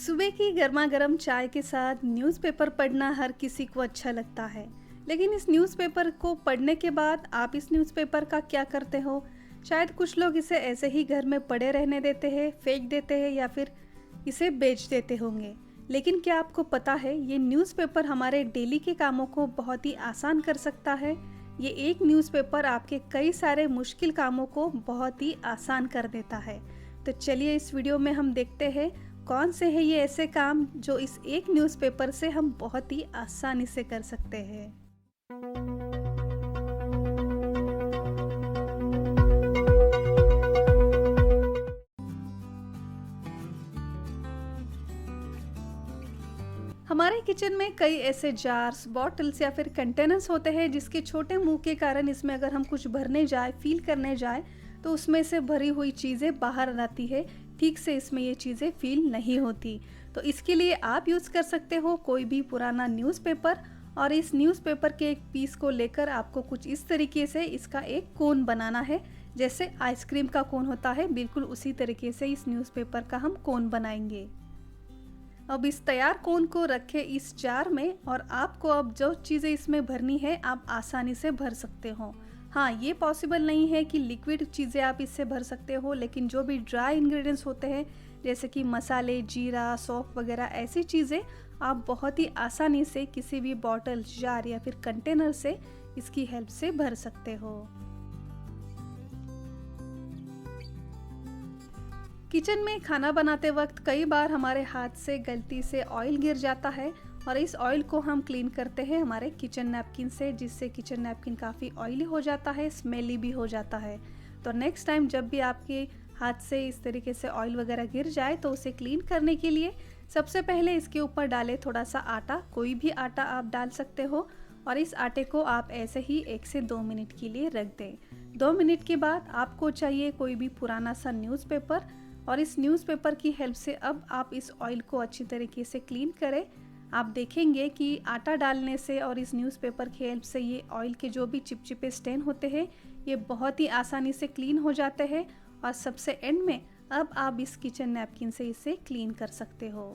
सुबह की गर्मा गर्म चाय के साथ न्यूज़पेपर पढ़ना हर किसी को अच्छा लगता है। लेकिन इस न्यूज़पेपर को पढ़ने के बाद आप इस न्यूज़पेपर का क्या करते हो? शायद कुछ लोग इसे ऐसे ही घर में पड़े रहने देते हैं, फेंक देते हैं या फिर इसे बेच देते होंगे। लेकिन क्या आपको पता है ये न्यूज़पेपर हमारे डेली के कामों को बहुत ही आसान कर सकता है। ये एक न्यूज़पेपर आपके कई सारे मुश्किल कामों को बहुत ही आसान कर देता है। तो चलिए इस वीडियो में हम देखते हैं कौन से हैं ये ऐसे काम जो इस एक न्यूज़पेपर से हम बहुत ही आसानी से कर सकते हैं। हमारे किचन में कई ऐसे जार्स, बॉटल्स या फिर कंटेनर्स होते हैं जिसके छोटे मुंह के कारण इसमें अगर हम कुछ भरने जाए, फील करने जाए तो उसमें से भरी हुई चीज़ें बाहर आती है। ठीक से इसमें ये चीज़ें फील नहीं होती। तो इसके लिए आप यूज़ कर सकते हो कोई भी पुराना न्यूज़पेपर, और इस न्यूज़पेपर के एक पीस को लेकर आपको कुछ इस तरीके से इसका एक कोन बनाना है। जैसे आइसक्रीम का कोन होता है, बिल्कुल उसी तरीके से इस न्यूज़पेपर का हम कोन बनाएंगे। अब इस तैयार कोन को रखें इस जार में, और आपको अब जो चीज़ें इसमें भरनी है आप आसानी से भर सकते हो। हाँ, ये पॉसिबल नहीं है कि लिक्विड चीज़ें आप इससे भर सकते हो, लेकिन जो भी ड्राई इंग्रेडिएंट्स होते हैं जैसे कि मसाले, जीरा, सौंफ वगैरह ऐसी चीज़ें आप बहुत ही आसानी से किसी भी बॉटल, जार या फिर कंटेनर से इसकी हेल्प से भर सकते हो। किचन में खाना बनाते वक्त कई बार हमारे हाथ से गलती से ऑयल गिर जाता है, और इस ऑयल को हम क्लीन करते हैं हमारे किचन नैपकिन से, जिससे किचन नैपकिन काफ़ी ऑयली हो जाता है, स्मेली भी हो जाता है। तो नेक्स्ट टाइम जब भी आपके हाथ से इस तरीके से ऑयल वगैरह गिर जाए तो उसे क्लीन करने के लिए सबसे पहले इसके ऊपर डालें थोड़ा सा आटा। कोई भी आटा आप डाल सकते हो, और इस आटे को आप ऐसे ही 1 से 2 मिनट के लिए रख दें। 2 मिनट के बाद आपको चाहिए कोई भी पुराना सा न्यूज़पेपर, और इस न्यूज़पेपर की हेल्प से अब आप इस ऑयल को अच्छी तरीके से क्लीन करें। आप देखेंगे कि आटा डालने से और इस न्यूज़पेपर की हेल्प से ये ऑयल के जो भी चिपचिपे स्टेन होते हैं ये बहुत ही आसानी से क्लीन हो जाते हैं। और सबसे एंड में अब आप इस किचन नैपकिन से इसे क्लीन कर सकते हो।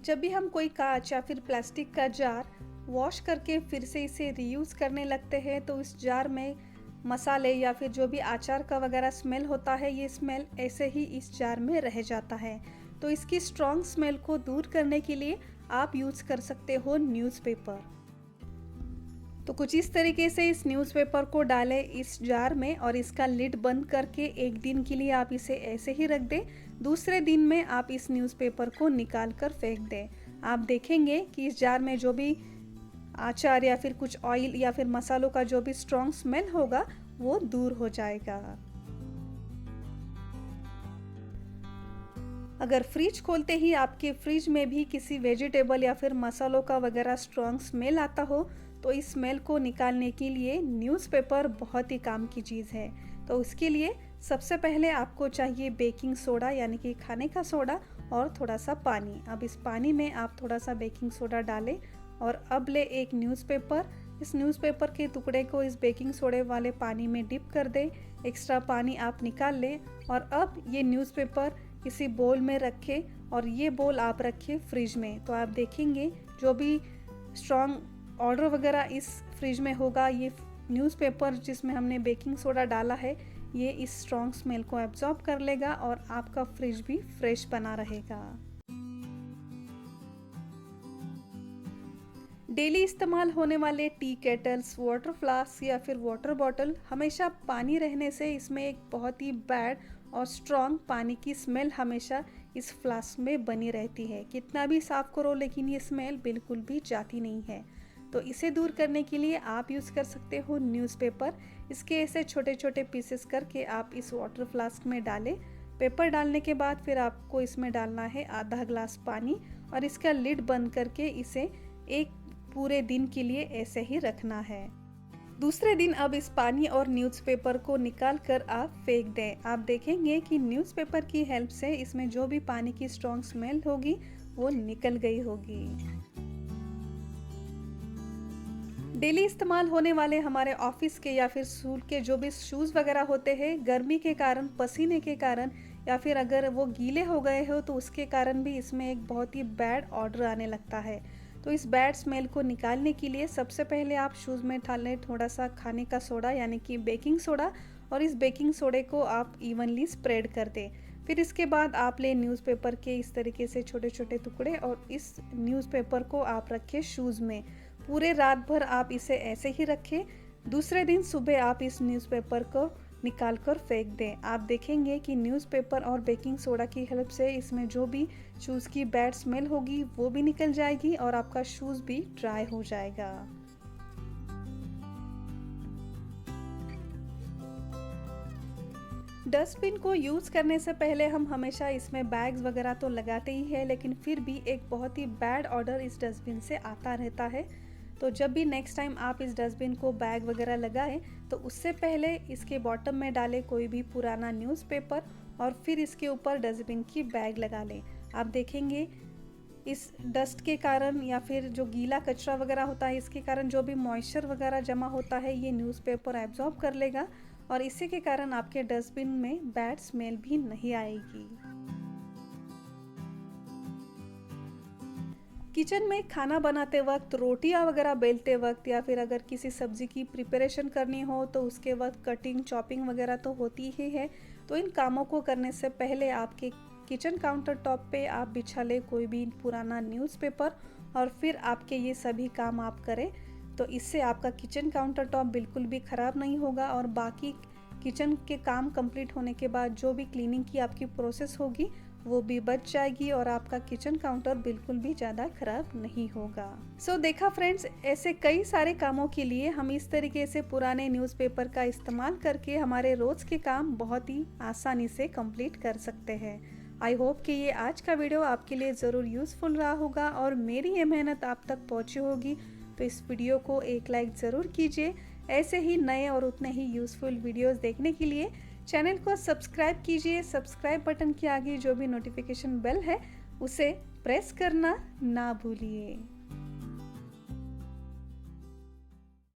जब भी हम कोई कांच या फिर प्लास्टिक का जार वॉश करके फिर से इसे रीयूज़ करने लगते हैं तो इस जार में मसाले या फिर जो भी अचार का वगैरह स्मेल होता है ये स्मेल ऐसे ही इस जार में रह जाता है। तो इसकी स्ट्रॉन्ग स्मेल को दूर करने के लिए आप यूज़ कर सकते हो न्यूज़पेपर। तो कुछ इस तरीके से इस न्यूज़पेपर को डालें इस जार में, और इसका लिड बंद करके 1 दिन के लिए आप इसे ऐसे ही रख दें। दूसरे दिन में आप इस न्यूज़पेपर को निकाल कर फेंक दें। आप देखेंगे कि इस जार में जो भी अचार या फिर कुछ ऑयल या फिर मसालों का जो भी स्ट्रॉन्ग स्मेल होगा वो दूर हो जाएगा। अगर फ्रिज खोलते ही आपके फ्रिज में भी किसी वेजिटेबल या फिर मसालों का वगैरह स्ट्रॉन्ग स्मेल आता हो तो इस स्मेल को निकालने के लिए न्यूज़पेपर बहुत ही काम की चीज़ है। तो उसके लिए सबसे पहले आपको चाहिए बेकिंग सोडा यानी कि खाने का सोडा, और थोड़ा सा पानी। अब इस पानी में आप थोड़ा सा बेकिंग सोडा डालें, और अब ले एक न्यूज़पेपर, इस न्यूज़पेपर के टुकड़े को इस बेकिंग सोडे वाले पानी में डिप कर दें। एक्स्ट्रा पानी आप निकाल लें, और अब ये न्यूज़पेपर किसी बोल में रखें, और ये बोल आप रखिए फ्रिज में। तो आप देखेंगे जो भी स्ट्रॉन्ग ऑर्डर वगैरह इस फ्रिज में होगा, ये न्यूज़पेपर जिसमें हमने बेकिंग सोडा डाला है ये इस स्ट्रॉन्ग स्मेल को एब्जॉर्ब कर लेगा, और आपका फ्रिज भी फ्रेश बना रहेगा। डेली इस्तेमाल होने वाले टी केटल्स, वाटर फ्लास्क या फिर वाटर बॉटल हमेशा पानी रहने से इसमें एक बहुत ही बैड और स्ट्रॉन्ग पानी की स्मेल हमेशा इस फ्लास्क में बनी रहती है। कितना भी साफ़ करो लेकिन ये स्मेल बिल्कुल भी जाती नहीं है। तो इसे दूर करने के लिए आप यूज़ कर सकते हो न्यूज़पेपर। इसके ऐसे छोटे छोटे पीसेस करके आप इस वाटर फ्लास्क में डालें। पेपर डालने के बाद फिर आपको इसमें डालना है आधा ग्लास पानी, और इसका लिड बंद करके इसे एक पूरे दिन के लिए ऐसे ही रखना है। दूसरे दिन अब इस पानी और न्यूज़पेपर को निकाल कर आप फेंक दें। आप देखेंगे कि न्यूज़पेपर की हेल्प से इसमें जो भी पानी की स्ट्रॉन्ग स्मेल होगी वो निकल गई होगी। डेली इस्तेमाल होने वाले हमारे ऑफिस के या फिर स्कूल के जो भी शूज़ वगैरह होते हैं, गर्मी के कारण, पसीने के कारण या फिर अगर वो गीले हो गए हो तो उसके कारण भी इसमें एक बहुत ही बैड ऑडर आने लगता है। तो इस बैड स्मेल को निकालने के लिए सबसे पहले आप शूज़ में डालें थोड़ा सा खाने का सोडा यानी कि बेकिंग सोडा, और इस बेकिंग सोडे को आप इवनली स्प्रेड कर दें। फिर इसके बाद आप लें न्यूज़पेपर के इस तरीके से छोटे छोटे टुकड़े और इस न्यूज़पेपर को आप रखें शूज़ में। पूरे रात भर आप इसे ऐसे ही रखें। दूसरे दिन सुबह आप इस न्यूज़पेपर को निकाल कर फेंक दें। आप देखेंगे कि न्यूज़पेपर और बेकिंग सोडा की हेल्प से इसमें जो भी शूज़ की बैड स्मेल होगी वो भी निकल जाएगी और आपका शूज़ भी ड्राई हो जाएगा। डस्टबिन को यूज़ करने से पहले हम हमेशा इसमें बैग्स वगैरह तो लगाते ही है, लेकिन फिर भी एक बहुत ही बैड ऑडर इस डस्टबिन से आता रहता है। तो जब भी नेक्स्ट टाइम आप इस डस्टबिन को बैग वगैरह लगाएं तो उससे पहले इसके बॉटम में डालें कोई भी पुराना न्यूज़पेपर और फिर इसके ऊपर डस्टबिन की बैग लगा लें। आप देखेंगे इस डस्ट के कारण या फिर जो गीला कचरा वगैरह होता है इसके कारण जो भी मॉइस्चर वगैरह जमा होता है ये न्यूज़पेपर एब्जॉर्ब कर लेगा और इसी के कारण आपके डस्टबिन में बैड स्मेल भी नहीं आएगी। किचन में खाना बनाते वक्त, रोटियां वगैरह बेलते वक्त या फिर अगर किसी सब्जी की प्रिपरेशन करनी हो तो उसके वक्त कटिंग चॉपिंग वगैरह तो होती ही है। तो इन कामों को करने से पहले आपके किचन काउंटर टॉप पे आप बिछा ले कोई भी पुराना न्यूज़पेपर और फिर आपके ये सभी काम आप करें। तो इससे आपका किचन काउंटर टॉप बिल्कुल भी ख़राब नहीं होगा और बाकी किचन के काम कंप्लीट होने के बाद जो भी क्लीनिंग की आपकी प्रोसेस होगी वो भी बच जाएगी और आपका किचन काउंटर बिल्कुल भी ज़्यादा खराब नहीं होगा। सो देखा फ्रेंड्स, ऐसे कई सारे कामों के लिए हम इस तरीके से पुराने न्यूज़पेपर का इस्तेमाल करके हमारे रोज़ के काम बहुत ही आसानी से कंप्लीट कर सकते हैं। आई होप कि ये आज का वीडियो आपके लिए ज़रूर यूज़फुल रहा होगा और मेरी ये मेहनत आप तक पहुँची होगी। तो इस वीडियो को एक लाइक ज़रूर कीजिए। ऐसे ही नए और उतने ही यूज़फुल वीडियोस देखने के लिए चैनल को सब्सक्राइब कीजिए। सब्सक्राइब बटन के आगे जो भी नोटिफिकेशन बेल है उसे प्रेस करना ना भूलिए।